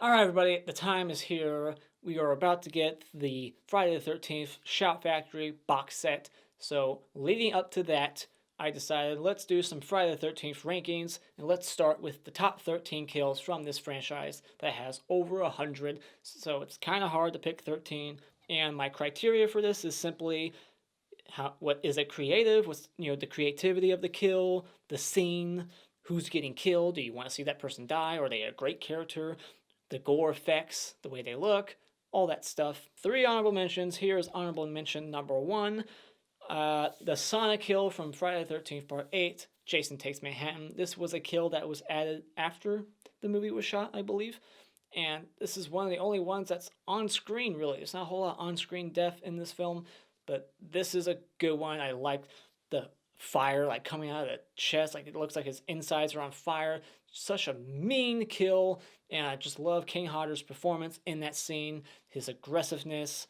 Alright, everybody, the time is here. We are about to get the Friday the 13th Shout Factory box set. So, leading up to that, I decided let's do some Friday the 13th rankings, and let's start with the top 13 kills from this franchise that has over 100. So, it's kind of hard to pick 13, and my criteria for this is simply what is it creative? What's the creativity of the kill, the scene, who's getting killed? Do you want to see that person die? Or are they a great character? The gore effects, the way they look, all that stuff. 3 honorable mentions. Here's honorable mention number 1. The Sonic kill from Friday the 13th Part 8, Jason Takes Manhattan. This was a kill that was added after the movie was shot, I believe. And this is one of the only ones that's on screen, really. There's not a whole lot on screen death in this film, but this is a good one. I like the fire coming out of the chest, it looks like his insides are on fire. Such a mean kill, and I just love King Hodder's performance in that scene, his aggressiveness.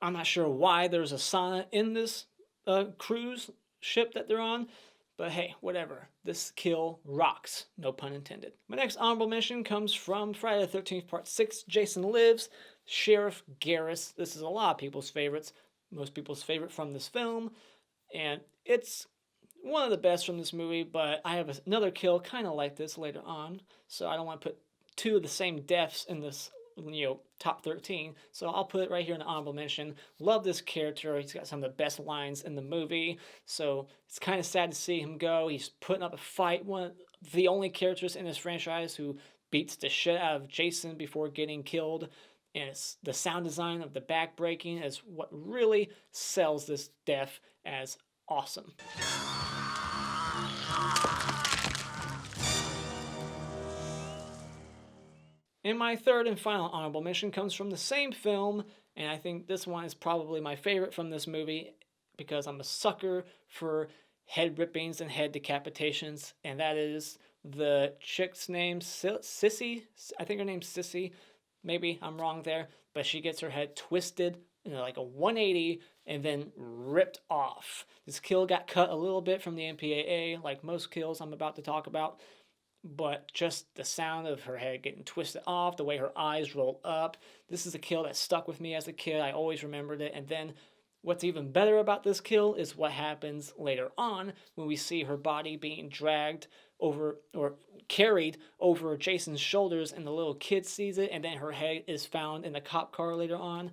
I'm not sure why there's a sauna in this cruise ship that they're on, but hey, whatever. This kill rocks, no pun intended. My next honorable mention comes from Friday the 13th Part 6, Jason Lives, Sheriff Garris. This is a lot of people's favorites, most people's favorite from this film, and it's one of the best from this movie, but I have another kill kind of like this later on, so I don't want to put 2 of the same deaths in this top 13, so I'll put it right here in the honorable mention. Love this character. He's got some of the best lines in the movie, so it's kind of sad to see him go. He's putting up a fight, one of the only characters in this franchise who beats the shit out of Jason before getting killed, and it's the sound design of the back breaking is what really sells this death as awesome. And my third and final honorable mention comes from the same film, and I think this one is probably my favorite from this movie because I'm a sucker for head rippings and head decapitations, and that is the chick's name, Sissy. I think her name's Sissy. Maybe I'm wrong there, but she gets her head twisted like a 180 and then ripped off. This kill got cut a little bit from the MPAA, like most kills I'm about to talk about, but just the sound of her head getting twisted off, the way her eyes roll up, this is a kill that stuck with me as a kid. I always remembered it. And then what's even better about this kill is what happens later on when we see her body being dragged over or carried over Jason's shoulders, and the little kid sees it, and then her head is found in the cop car later on.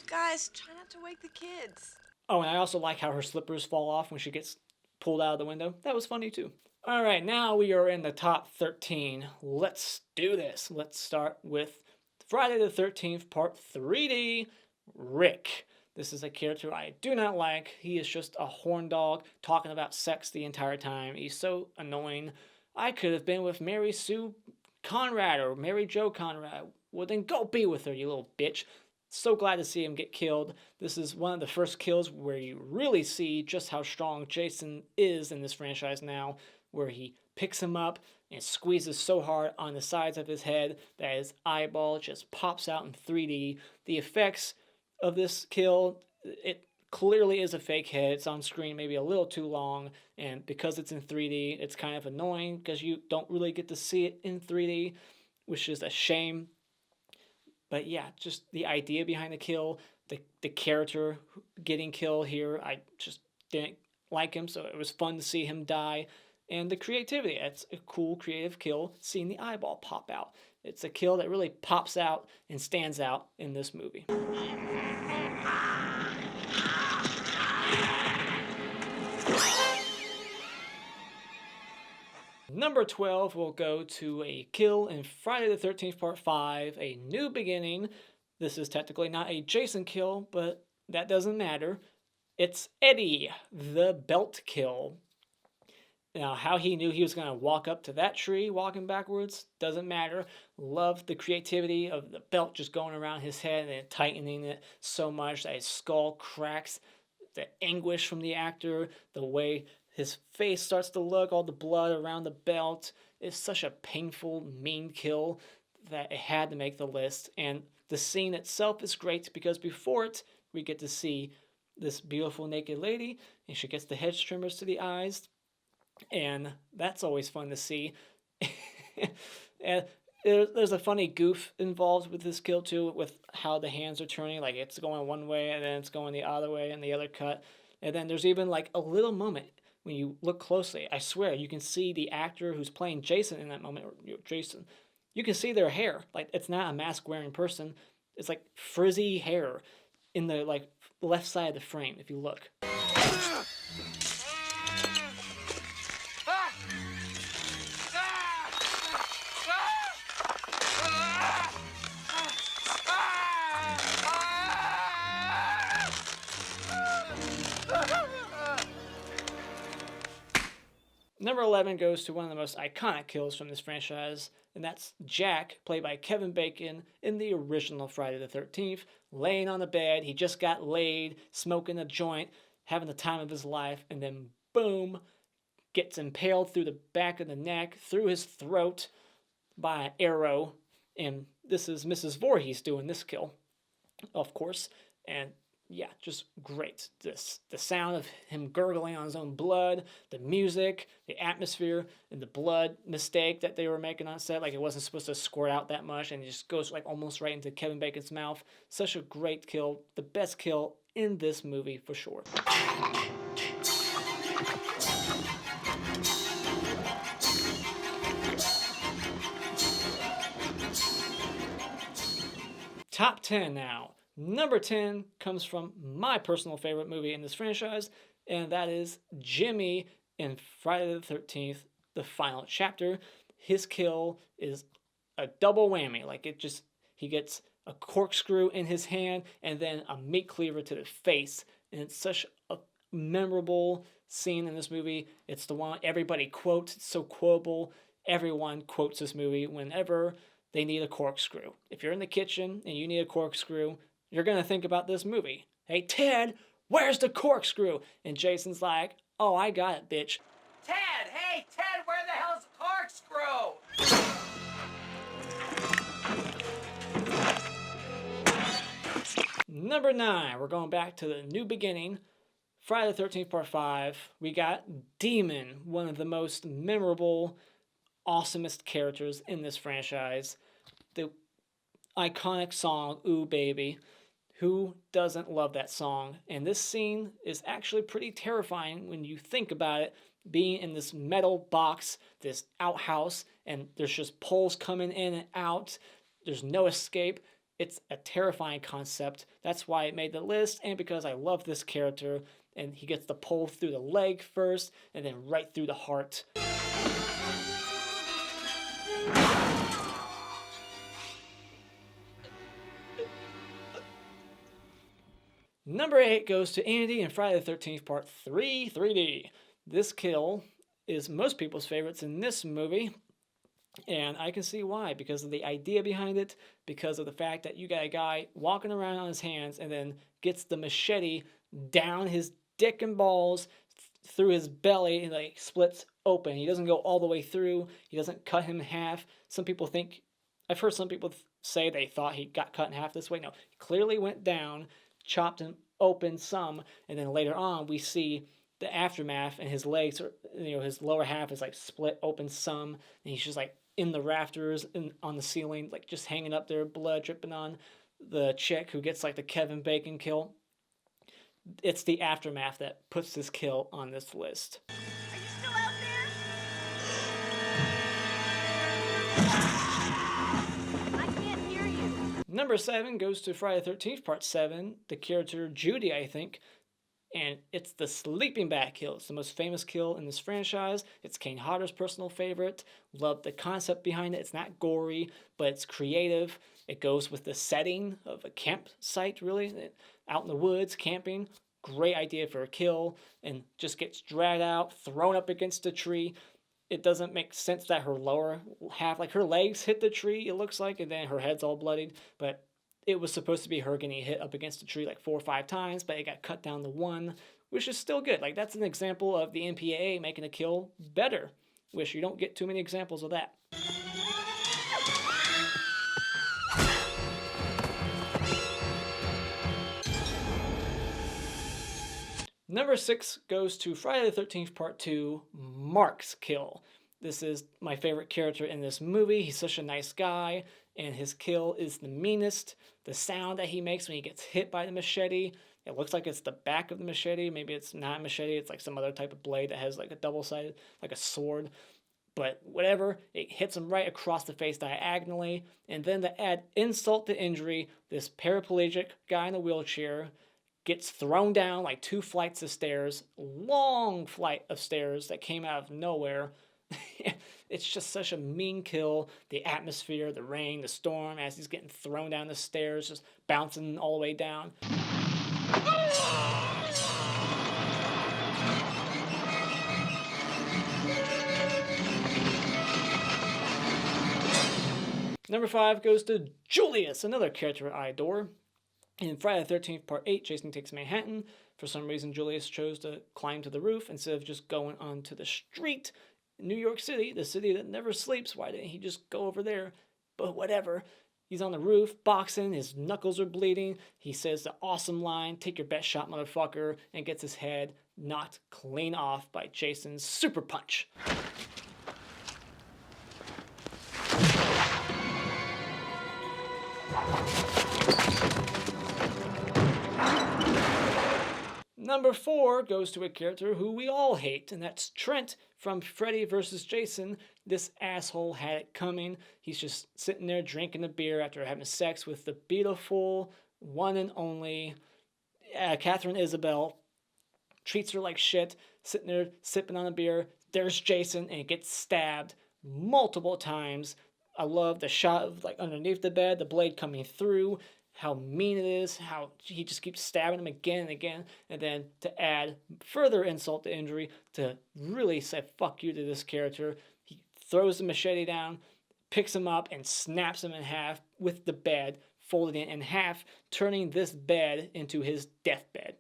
Guys, try not to wake the kids. Oh, and I also like how her slippers fall off when she gets pulled out of the window. That was funny too. All right, now we are in the top 13. Let's do this. Let's start with Friday the 13th Part 3D, Rick. This is a character I do not like. He is just a horn dog talking about sex the entire time. He's so annoying. I could have been with Mary Sue Conrad or Mary Jo Conrad. Well, then go be with her, you little bitch. So glad to see him get killed. This is one of the first kills where you really see just how strong Jason is in this franchise now, where he picks him up and squeezes so hard on the sides of his head that his eyeball just pops out in 3D. The effects of this kill, it clearly is a fake head. It's on screen maybe a little too long, and because it's in 3D, it's kind of annoying because you don't really get to see it in 3D, which is a shame. But yeah, just the idea behind the kill, the character getting killed here, I just didn't like him, so it was fun to see him die. And the creativity, it's a cool creative kill, seeing the eyeball pop out. It's a kill that really pops out and stands out in this movie. Number 12 will go to a kill in Friday the 13th Part 5, A New Beginning. This is technically not a Jason kill, but that doesn't matter. It's Eddie, the belt kill. Now, how he knew he was going to walk up to that tree walking backwards doesn't matter. Love the creativity of the belt just going around his head and tightening it so much that his skull cracks. The anguish from the actor, the way his face starts to look, all the blood around the belt. It's such a painful, mean kill that it had to make the list. And the scene itself is great because before it, we get to see this beautiful naked lady, and she gets the hedge trimmers to the eyes, and that's always fun to see. And there's a funny goof involved with this kill too, with how the hands are turning, like it's going one way and then it's going the other way and the other cut. And then there's even like a little moment when you look closely, I swear you can see the actor who's playing Jason in that moment, or Jason, you can see their hair. Like it's not a mask wearing person, it's like frizzy hair in the like left side of the frame if you look. Number 11 goes to one of the most iconic kills from this franchise, and that's Jack, played by Kevin Bacon in the original Friday the 13th, laying on the bed. He just got laid, smoking a joint, having the time of his life, and then boom, gets impaled through the back of the neck, through his throat by an arrow. And this is Mrs. Voorhees doing this kill, of course. And yeah, just great. The sound of him gurgling on his own blood, the music, the atmosphere, and the blood mistake that they were making on set. Like it wasn't supposed to squirt out that much, and it just goes like almost right into Kevin Bacon's mouth. Such a great kill. The best kill in this movie for sure. Top 10 now. Number 10 comes from my personal favorite movie in this franchise, and that is Jimmy in Friday the 13th, the final chapter. His kill is a double whammy. Like he gets a corkscrew in his hand and then a meat cleaver to the face. And it's such a memorable scene in this movie. It's the one everybody quotes. It's so quotable. Everyone quotes this movie whenever they need a corkscrew. If you're in the kitchen and you need a corkscrew, you're going to think about this movie. Hey, Ted, where's the corkscrew? And Jason's like, oh, I got it, bitch. Ted, hey, Ted, where the hell's the corkscrew? Number 9, we're going back to the new beginning. Friday the 13th, part 5. We got Demon, one of the most memorable, awesomest characters in this franchise. The iconic song, Ooh Baby. Who doesn't love that song? And this scene is actually pretty terrifying when you think about it, being in this metal box, this outhouse, and there's just poles coming in and out. There's no escape. It's a terrifying concept. That's why it made the list, and because I love this character, and he gets the pole through the leg first, and then right through the heart. Number 8 goes to Andy in Friday the 13th, Part 3, 3D. This kill is most people's favorites in this movie, and I can see why, because of the idea behind it, because of the fact that you got a guy walking around on his hands and then gets the machete down his dick and balls through his belly and like splits open. He doesn't go all the way through. He doesn't cut him in half. Some people think, I've heard some people say they thought he got cut in half this way. No, he clearly went down, chopped him open some, and then later on we see the aftermath, and his legs are, his lower half is like split open some, and he's just like in the rafters and on the ceiling, like just hanging up there, blood dripping on the chick who gets like the Kevin Bacon kill. It's the aftermath that puts this kill on this list. Are you still out there? I can't hear you. Number 7 goes to Friday the 13th, Part 7, the character Judy, I think. And it's the sleeping bag kill. It's the most famous kill in this franchise. It's Kane Hodder's personal favorite. Love the concept behind it. It's not gory, but it's creative. It goes with the setting of a campsite, really. Out in the woods, camping. Great idea for a kill. And just gets dragged out, thrown up against a tree. It doesn't make sense that her lower half, like her legs hit the tree, it looks like, and then her head's all bloodied. But it was supposed to be her getting hit up against the tree like 4 or 5 times, but it got cut down to 1. which is still good. Like, that's an example of the MPAA making a kill better, which you don't get too many examples of that. Number 6 goes to Friday the 13th Part 2, Mark's kill. This is my favorite character in this movie. He's such a nice guy, and his kill is the meanest. The sound that he makes when he gets hit by the machete, it looks like it's the back of the machete. Maybe it's not a machete, it's like some other type of blade that has like a double-sided, like a sword. But whatever, it hits him right across the face diagonally. And then to add insult to injury, this paraplegic guy in a wheelchair gets thrown down like 2 flights of stairs, long flight of stairs that came out of nowhere. It's just such a mean kill. The atmosphere, the rain, the storm, as he's getting thrown down the stairs, just bouncing all the way down. Number 5 goes to Julius, another character I adore. In Friday the 13th, Part 8, Jason Takes Manhattan. For some reason, Julius chose to climb to the roof instead of just going onto the street. New York City, the city that never sleeps. Why didn't he just go over there? But whatever. He's on the roof, boxing, his knuckles are bleeding. He says the awesome line, "Take your best shot, motherfucker," and gets his head knocked clean off by Jason's super punch. Number 4 goes to a character who we all hate, and that's Trent from Freddie vs. Jason. This asshole had it coming. He's just sitting there drinking a beer after having sex with the beautiful one and only Catherine Isabel. Treats her like shit, sitting there sipping on a beer. There's Jason, and he gets stabbed multiple times. I love the shot of like underneath the bed, the blade coming through. How mean it is, how he just keeps stabbing him again and again, and then to add further insult to injury, to really say fuck you to this character, he throws the machete down, picks him up, and snaps him in half with the bed, folded it in half, turning this bed into his deathbed.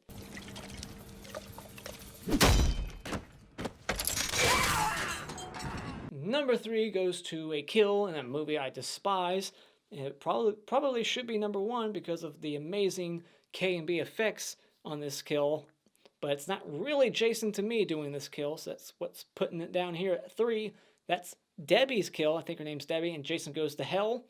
Number 3 goes to a kill in a movie I despise. It probably should be number 1 because of the amazing K&B effects on this kill, but it's not really Jason to me doing this kill, so that's what's putting it down here at 3. That's Debbie's kill. I think her name's Debbie, and Jason goes to hell,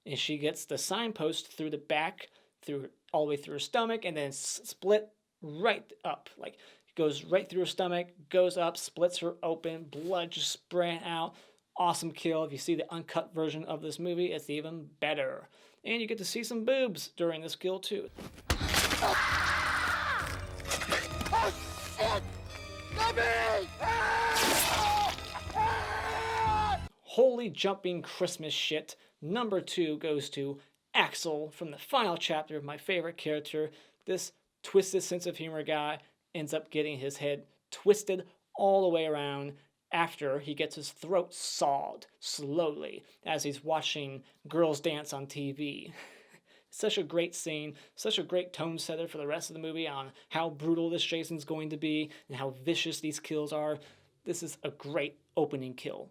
and she gets the signpost through the back, through all the way through her stomach, and then split right up. Like, it goes right through her stomach, goes up, splits her open, blood just spraying out. Awesome kill. If you see the uncut version of this movie, it's even better. And you get to see some boobs during this kill too. Oh, shit! Debbie! Holy jumping Christmas shit. Number 2 goes to Axel from the final chapter, my favorite character. This twisted sense of humor guy ends up getting his head twisted all the way around after he gets his throat sawed slowly as he's watching girls dance on TV. Such a great scene, such a great tone setter for the rest of the movie on how brutal this Jason's going to be and how vicious these kills are. This is a great opening kill.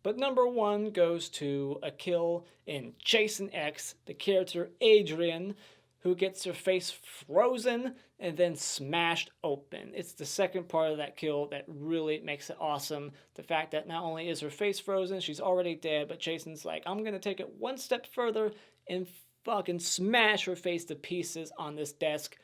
But number 1 goes to a kill in Jason X, the character Adrian, who gets her face frozen and then smashed open. It's the second part of that kill that really makes it awesome. The fact that not only is her face frozen, she's already dead, but Jason's like, I'm gonna take it one step further and fucking smash her face to pieces on this desk.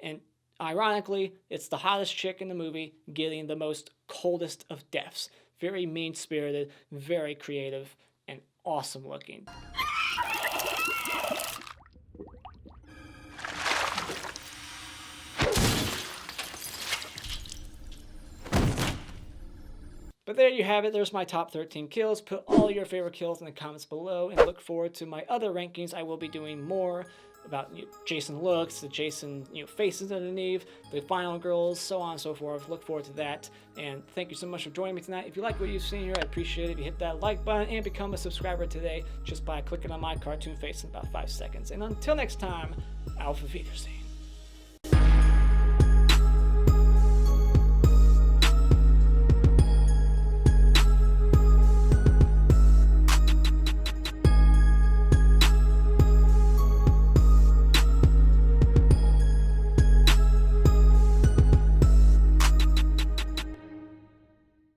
And ironically, it's the hottest chick in the movie getting the most coldest of deaths. Very mean-spirited, very creative, and awesome looking. But there you have it. There's my top 13 kills. Put all your favorite kills in the comments below and look forward to my other rankings. I will be doing more about Jason looks, the Jason faces underneath, the final girls, so on and so forth. Look forward to that. And thank you so much for joining me tonight. If you like what you've seen here, I appreciate it if you hit that like button and become a subscriber today just by clicking on my cartoon face in about 5 seconds. And until next time, Auf Wiedersehen.